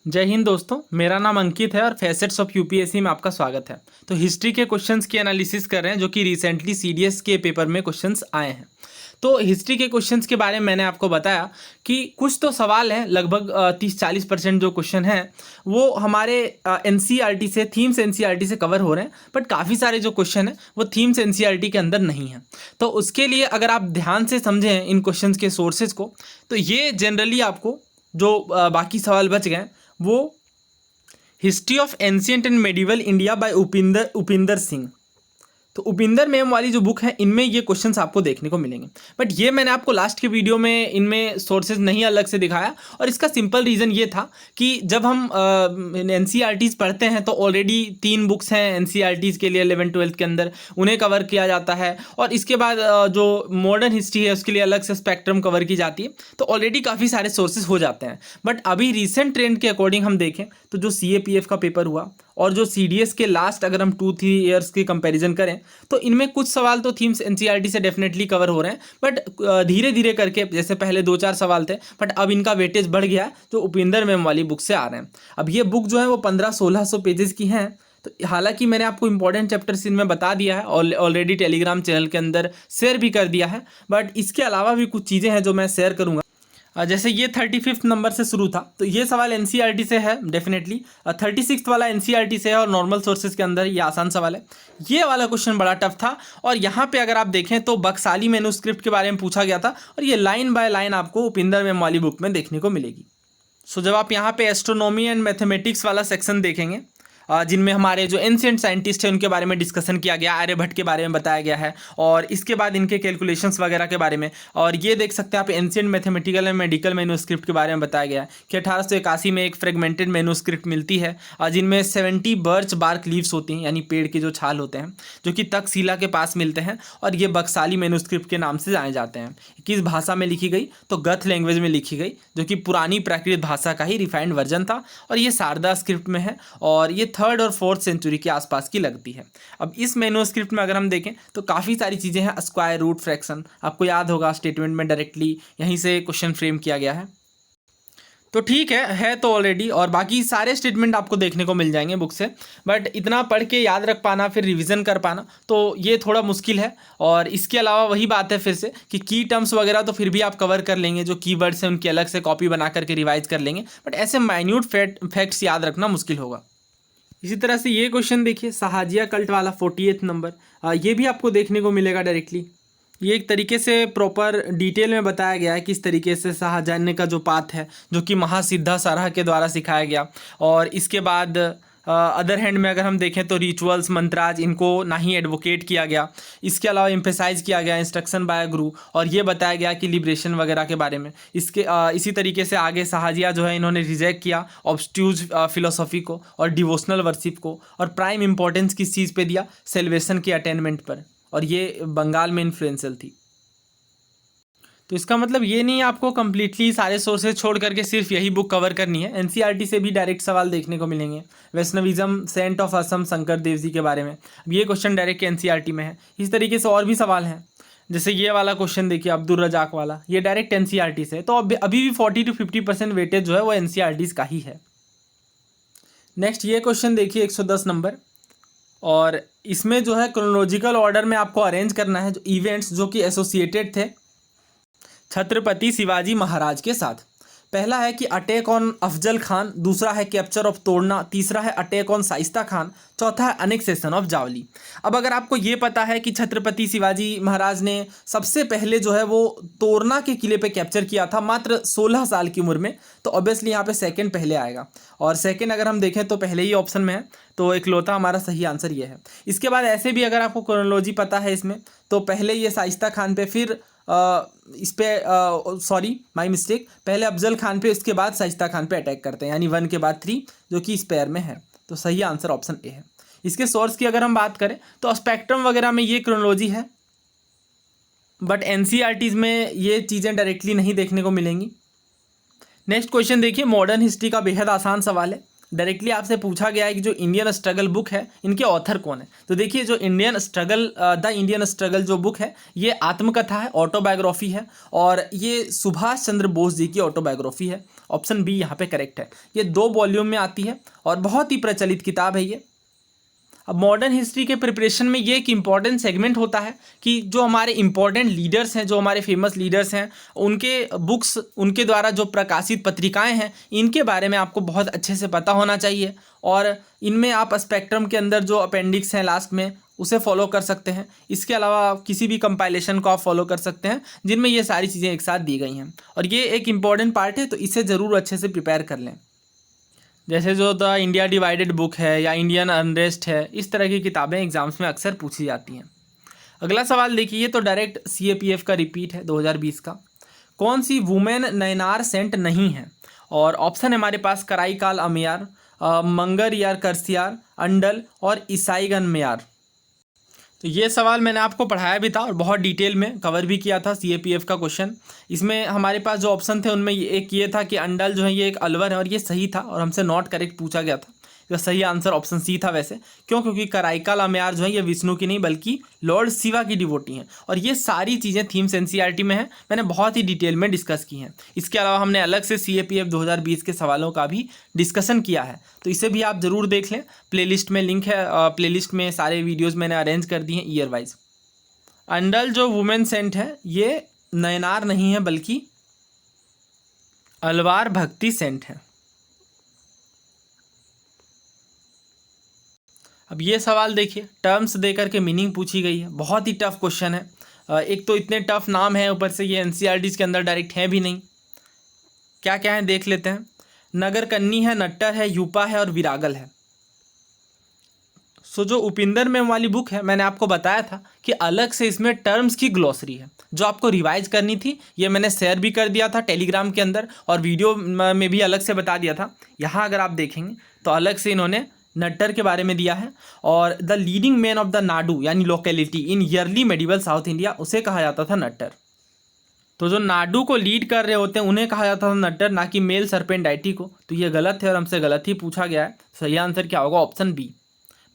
जय हिंद दोस्तों, मेरा नाम अंकित है और फैसेट्स ऑफ यूपीएससी में आपका स्वागत है। तो हिस्ट्री के क्वेश्चंस की एनालिसिस कर रहे हैं जो कि रिसेंटली सीडीएस के पेपर में क्वेश्चंस आए हैं। तो हिस्ट्री के क्वेश्चंस के बारे में मैंने आपको बताया कि कुछ तो सवाल हैं, लगभग 30-40% जो क्वेश्चन हैं वो हमारे एनसीईआरटी से, थीम्स एनसीईआरटी से कवर हो रहे हैं, बट काफ़ी सारे जो क्वेश्चन हैं वो थीम्स एनसीईआरटी के अंदर नहीं हैं। तो उसके लिए अगर आप ध्यान से समझें इन क्वेश्चंस के सोर्सेज को, तो ये जनरली आपको जो बाकी सवाल बच गए वो history of ancient and medieval India by Upinder Singh. तो उपिंदर मैम वाली जो बुक है इनमें ये क्वेश्चंस आपको देखने को मिलेंगे, बट ये मैंने आपको लास्ट के वीडियो में इनमें सोर्सेज नहीं अलग से दिखाया। और इसका सिंपल रीज़न ये था कि जब हम एनसीईआरटीज़ पढ़ते हैं तो ऑलरेडी 3 बुक्स हैं एनसीईआरटीज़ के लिए 11th-12th के अंदर, उन्हें कवर किया जाता है। और इसके बाद जो मॉडर्न हिस्ट्री है उसके लिए अलग से स्पेक्ट्रम कवर की जाती है, तो ऑलरेडी काफ़ी सारे सोर्सेज हो जाते हैं। बट अभी रिसेंट ट्रेंड के अकॉर्डिंग हम देखें तो जो सीएपीएफ का पेपर हुआ और जो सीडीएस के लास्ट अगर हम 2-3 ईयर्स की कंपैरिजन करें तो इनमें कुछ सवाल तो थीम्स एनसीईआरटी से डेफिनेटली कवर हो रहे हैं, बट धीरे धीरे करके, जैसे पहले 2-4 सवाल थे बट अब इनका वेटेज बढ़ गया है जो उपिंदर मैम वाली बुक से आ रहे हैं। अब ये बुक जो है वो 1500-1600 पेजेस की हैं। तो हालांकि मैंने आपको इंपॉर्टेंट चैप्टर्स इनमें बता दिया है और ऑलरेडी टेलीग्राम चैनल के अंदर शेयर भी कर दिया है, बट इसके अलावा भी कुछ चीज़ें हैं जो मैं शेयर करूँगा। जैसे ये 35th नंबर से शुरू था, तो ये सवाल एनसीईआरटी से है डेफिनेटली। 36th वाला एनसीईआरटी से है और नॉर्मल सोर्सेज के अंदर ये आसान सवाल है। ये वाला क्वेश्चन बड़ा टफ था और यहाँ पे अगर आप देखें तो बक्साली मैन्युस्क्रिप्ट के बारे में पूछा गया था और ये लाइन बाय लाइन आपको उपिंदर मैम वाली बुक में देखने को मिलेगी। सो जब आप यहाँ पे एस्ट्रोनॉमी एंड मैथमेटिक्स वाला सेक्शन देखेंगे जिनमें हमारे जो एंशिएंट साइंटिस्ट हैं उनके बारे में डिस्कशन किया गया, आर्यभट्ट के बारे में बताया गया है और इसके बाद इनके कैलकुलेशंस वगैरह के बारे में। और ये देख सकते हैं आप ancient mathematical and medical manuscript के बारे में बताया गया है कि 1881 में एक फ्रेगमेंटेड मैन्युस्क्रिप्ट मिलती है जिनमें 70 बर्च बार्क लीव्स होती हैं, यानी पेड़ के जो छाल होते हैं, जो कि तक्षशिला के पास मिलते हैं और ये बक्साली मैन्युस्क्रिप्ट के नाम से जाने जाते हैं। किस भाषा में लिखी गई? तो गथ लैंग्वेज में लिखी गई, जो कि पुरानी प्राकृत भाषा का ही रिफाइंड वर्जन था और ये शारदा स्क्रिप्ट में है और ये 3rd और 4th सेंचुरी के आसपास की लगती है। अब इस मैन्युस्क्रिप्ट में अगर हम देखें तो काफ़ी सारी चीज़ें हैं। स्क्वायर रूट, फ्रैक्शन, आपको याद होगा स्टेटमेंट में डायरेक्टली यहीं से क्वेश्चन फ्रेम किया गया है। तो ठीक है तो ऑलरेडी, और बाकी सारे स्टेटमेंट आपको देखने को मिल जाएंगे बुक से, बट इतना पढ़ के याद रख पाना फिर रिवीजन कर पाना तो ये थोड़ा मुश्किल है। और इसके अलावा वही बात है फिर से कि की टर्म्स वगैरह तो फिर भी आप कवर कर लेंगे, जो कीवर्ड्स हैं उनकी अलग से कॉपी बना करके रिवाइज कर लेंगे, बट ऐसे माइन्यूट फैक्ट्स याद रखना मुश्किल होगा। इसी तरह से ये क्वेश्चन देखिए, सहाजिया कल्ट वाला 48th नंबर, ये भी आपको देखने को मिलेगा डायरेक्टली। ये एक तरीके से प्रॉपर डिटेल में बताया गया है किस तरीके से शाहजहां का जो पाथ है, जो कि महासिद्धा सरह के द्वारा सिखाया गया। और इसके बाद अदर हैंड में अगर हम देखें तो रिचुअल्स, मंत्राज, इनको ना ही एडवोकेट किया गया। इसके अलावा एम्फेसाइज किया गया इंस्ट्रक्शन बाय गुरु, और ये बताया गया कि लिबरेशन वगैरह के बारे में। इसी तरीके से आगे शाहजिया जो है इन्होंने रिजेक्ट किया ऑब्स्ट्यूज फिलोसॉफी को और डिवोशनल वर्शिप को, और प्राइम इंपॉर्टेंस किस चीज़ पे दिया? सेल्वेशन के अटेनमेंट पर, और ये बंगाल में इन्फ्लुएंशियल थी। तो इसका मतलब ये नहीं आपको कम्प्लीटली सारे सोर्सेज छोड़ करके सिर्फ यही बुक कवर करनी है। एनसीईआरटी से भी डायरेक्ट सवाल देखने को मिलेंगे। Vaishnavism, Saint of Assam, Shankar Dev ji के बारे में, अब ये क्वेश्चन डायरेक्ट एनसीईआरटी में है। इस तरीके से और भी सवाल हैं, जैसे ये वाला क्वेश्चन देखिए अब्दुल रजाक वाला, ये डायरेक्ट एनसीईआरटी से है। तो अभी भी 40-50% वेटेज जो है वो एनसीईआरटी का ही है। नेक्स्ट ये क्वेश्चन देखिए 110 नंबर, और इसमें जो है क्रोनोलॉजिकल ऑर्डर में आपको अरेंज करना है जो इवेंट्स जो कि एसोसिएटेड थे छत्रपति शिवाजी महाराज के साथ। पहला है कि अटैक ऑन अफजल खान, दूसरा है कैप्चर ऑफ तोड़ना, तीसरा है अटैक ऑन शाइस्ता खान, चौथा है अनेक्सेशन ऑफ जावली। अब अगर आपको ये पता है कि छत्रपति शिवाजी महाराज ने सबसे पहले जो है वो तोरना के किले पे कैप्चर किया था मात्र 16 साल की उम्र में, तो ऑब्वियसली यहाँ पे सेकंड पहले आएगा। और सेकंड अगर हम देखें तो पहले ही ऑप्शन में है, तो इकलौता हमारा सही आंसर ये है। इसके बाद ऐसे भी अगर आपको क्रोनोलॉजी पता है इसमें, तो पहले ये शाइस्ता खान पे, फिर इस पे सॉरी माय मिस्टेक, पहले अफजल खान पे, इसके बाद शाइस्ता खान पे अटैक करते हैं, यानी 1 के बाद 3, जो कि इस पेयर में है। तो सही आंसर ऑप्शन ए है। इसके सोर्स की अगर हम बात करें तो स्पेक्ट्रम वगैरह में ये क्रोनोलॉजी है, बट एनसीईआरटीज़ में ये चीज़ें डायरेक्टली नहीं देखने को मिलेंगी। नेक्स्ट क्वेश्चन देखिए, मॉडर्न हिस्ट्री का बेहद आसान सवाल है। डायरेक्टली आपसे पूछा गया है कि जो इंडियन स्ट्रगल बुक है इनके ऑथर कौन है। तो देखिए जो द इंडियन स्ट्रगल जो बुक है ये आत्मकथा है, ऑटोबायोग्राफी है, और ये सुभाष चंद्र बोस जी की ऑटोबायोग्राफी है। ऑप्शन बी यहाँ पे करेक्ट है। ये 2 वॉल्यूम में आती है और बहुत ही प्रचलित किताब है ये। अब मॉडर्न हिस्ट्री के प्रिपरेशन में ये एक इम्पॉर्टेंट सेगमेंट होता है कि जो हमारे इम्पॉर्टेंट लीडर्स हैं, जो हमारे फेमस लीडर्स हैं, उनके बुक्स, उनके द्वारा जो प्रकाशित पत्रिकाएं हैं, इनके बारे में आपको बहुत अच्छे से पता होना चाहिए। और इनमें आप स्पेक्ट्रम के अंदर जो अपेंडिक्स हैं लास्ट में, उसे फॉलो कर सकते हैं। इसके अलावा आप किसी भी कंपाइलेशन को आप फॉलो कर सकते हैं जिनमें ये सारी चीज़ें एक साथ दी गई हैं, और ये एक इम्पॉर्टेंट पार्ट है, तो इसे ज़रूर अच्छे से प्रिपेयर कर लें। जैसे जो द इंडिया डिवाइडेड बुक है या इंडियन अनरेस्ट है, इस तरह की किताबें एग्जाम्स में अक्सर पूछी जाती हैं। अगला सवाल देखिए, ये तो डायरेक्ट CAPF का रिपीट है 2020 का। कौन सी वुमेन नयनार सेंट नहीं है? और ऑप्शन है हमारे पास कराईकाल अमयार, मंगर यार करसियार, अंडल और ईसाईगन मयार। तो ये सवाल मैंने आपको पढ़ाया भी था और बहुत डिटेल में कवर भी किया था CAPF का क्वेश्चन। इसमें हमारे पास जो ऑप्शन थे उनमें एक ये था कि अंडल जो है ये एक अलवर है, और ये सही था और हमसे नॉट करेक्ट पूछा गया था। इसका सही आंसर ऑप्शन सी था वैसे। क्यों? क्योंकि कराईकाल अमयार जो है ये विष्णु की नहीं बल्कि लॉर्ड शिवा की डिवोटी हैं, और ये सारी चीज़ें थीम्स NCERT में हैं, मैंने बहुत ही डिटेल में डिस्कस की हैं। इसके अलावा हमने अलग से CAPF 2020 के सवालों का भी डिस्कशन किया है, तो इसे भी आप ज़रूर देख लें। प्लेलिस्ट में लिंक है, प्लेलिस्ट में सारे वीडियोज़ मैंने अरेंज कर दिए हैं ईयर वाइज। अंडल जो वुमेन सेंट है ये नयनार नहीं है बल्कि अलवार भक्ति सेंट है। अब ये सवाल देखिए, टर्म्स देकर के मीनिंग पूछी गई है, बहुत ही टफ क्वेश्चन है। एक तो इतने टफ नाम है, ऊपर से ये NCERT के अंदर डायरेक्ट है भी नहीं। क्या क्या है देख लेते हैं। नगर कन्नी है, नट्टर है, यूपा है और विरागल है। सो जो उपिंदर मैम वाली बुक है, मैंने आपको बताया था कि अलग से इसमें टर्म्स की ग्लॉसरी है जो आपको रिवाइज करनी थी। ये मैंने शेयर भी कर दिया था टेलीग्राम के अंदर, और वीडियो में भी अलग से बता दिया था। यहाँ अगर आप देखेंगे तो अलग से इन्होंने नट्टर के बारे में दिया है, और the leading man of the nadu यानी locality in early medieval South India, उसे कहा जाता था नट्टर। तो जो नाडू को लीड कर रहे होते हैं उन्हें कहा जाता था नट्टर, ना कि मेल सर्पेंडाइटी को। तो ये गलत है और हमसे गलत ही पूछा गया है। सही आंसर क्या होगा? Option B.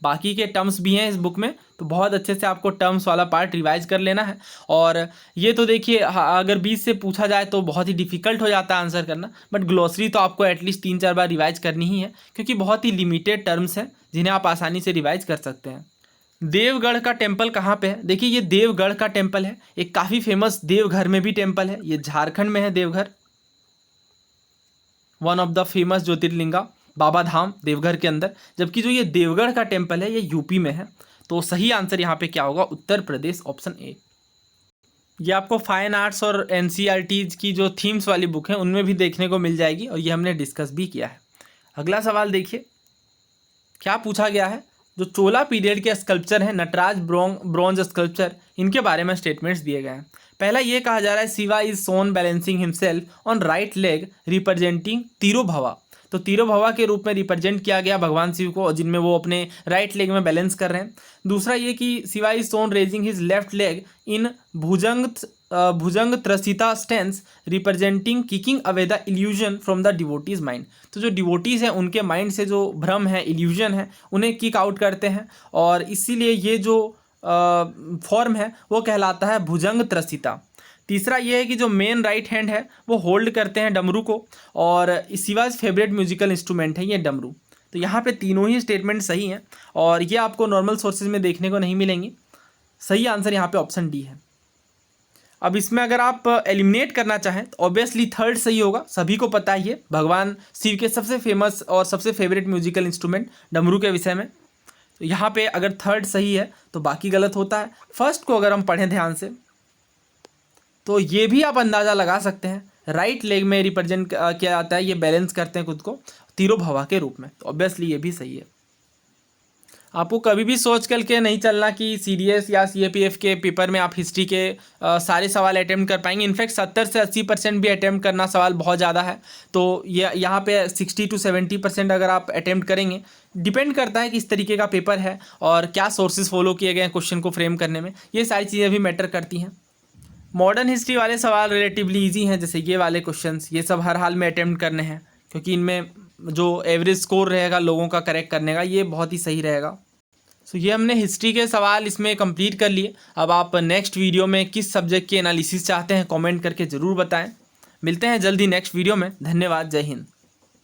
बाकी के टर्म्स भी हैं इस बुक में, तो बहुत अच्छे से आपको टर्म्स वाला पार्ट रिवाइज कर लेना है। और ये तो देखिए, अगर 20 से पूछा जाए तो बहुत ही डिफिकल्ट हो जाता है आंसर करना, बट ग्लॉसरी तो आपको एटलीस्ट 3-4 बार रिवाइज करनी ही है, क्योंकि बहुत ही लिमिटेड टर्म्स हैं जिन्हें आप आसानी से रिवाइज कर सकते हैं। देवगढ़ का टेम्पल कहाँ पे है? देखिए, ये देवगढ़ का टेम्पल है, एक काफ़ी फेमस देवघर में भी टेम्पल है। ये झारखंड में है Deoghar, one of the famous jyotirlinga Baba Dham Deoghar के अंदर। जबकि जो ये देवगढ़ का टेम्पल है ये यूपी में है। तो सही आंसर यहाँ पे क्या होगा? Uttar Pradesh, option A. ये आपको फाइन आर्ट्स और NCERT की जो थीम्स वाली बुक है उनमें भी देखने को मिल जाएगी, और ये हमने डिस्कस भी किया है। अगला सवाल देखिए, क्या पूछा गया है? जो चोला पीरियड के स्कल्पचर हैं, नटराज ब्रॉन्ज स्कल्पचर, इनके बारे में स्टेटमेंट्स दिए गए हैं। पहला ये कहा जा रहा है, Shiva is shown balancing himself on right leg representing Tirubhava. तो तिरुभवा के रूप में रिप्रेजेंट किया गया भगवान शिव को, जिनमें वो अपने राइट लेग में बैलेंस कर रहे हैं। दूसरा ये कि Shiva is shown raising his left leg in bhujanga trasita stance representing kicking away the illusion from the devotees mind. तो जो डिवोटीज हैं उनके माइंड से जो भ्रम है, इल्यूजन है, उन्हें किक आउट करते हैं, और इसीलिए ये जो फॉर्म है वो कहलाता है भुजंग त्रसिता। तीसरा ये है कि जो मेन राइट हैंड है वो होल्ड करते हैं डमरू को, और शिवाज फेवरेट म्यूजिकल इंस्ट्रूमेंट है ये डमरू। तो यहाँ पे तीनों ही स्टेटमेंट सही हैं, और ये आपको नॉर्मल सोर्सेज में देखने को नहीं मिलेंगी। सही आंसर यहाँ पे ऑप्शन डी है। अब इसमें अगर आप एलिमिनेट करना चाहें तो ऑब्वियसली थर्ड सही होगा, सभी को पता ही है, भगवान शिव के सबसे फेमस और सबसे फेवरेट म्यूजिकल इंस्ट्रूमेंट डमरू के विषय में। तो यहाँ पे अगर थर्ड सही है तो बाकी गलत होता है। फर्स्ट को अगर हम पढ़ें ध्यान से तो ये भी आप अंदाज़ा लगा सकते हैं, राइट लेग में रिप्रेजेंट किया जाता है, ये बैलेंस करते हैं खुद को तिरुभवा के रूप में, तो ऑब्वियसली ये भी सही है। आपको कभी भी सोच करके नहीं चलना कि CDS या CAPF के पेपर में आप हिस्ट्री के सारे सवाल अटैम्प्ट कर पाएंगे। इनफैक्ट 70 से 80% भी अटैम्प्ट करना सवाल बहुत ज़्यादा है, तो ये यहाँ पे 60 to 70% अगर आप अटैम्प्ट करेंगे, डिपेंड करता है कि इस तरीके का पेपर है और क्या सोर्सेज फॉलो किए गए हैं क्वेश्चन को फ्रेम करने में, ये सारी चीज़ें भी मैटर करती हैं। मॉडर्न हिस्ट्री वाले सवाल रिलेटिवली ईजी हैं, जैसे ये वाले क्वेश्चंस, ये सब हर हाल में अटैम्प्ट करने हैं, क्योंकि इनमें जो एवरेज स्कोर रहेगा लोगों का करेक्ट करने का, ये बहुत ही सही रहेगा। सो ये हमने हिस्ट्री के सवाल इसमें कंप्लीट कर लिए। अब आप नेक्स्ट वीडियो में किस सब्जेक्ट की एनालिसिस चाहते हैं कमेंट करके ज़रूर बताएं। मिलते हैं जल्दी नेक्स्ट वीडियो में। धन्यवाद। जय हिंद।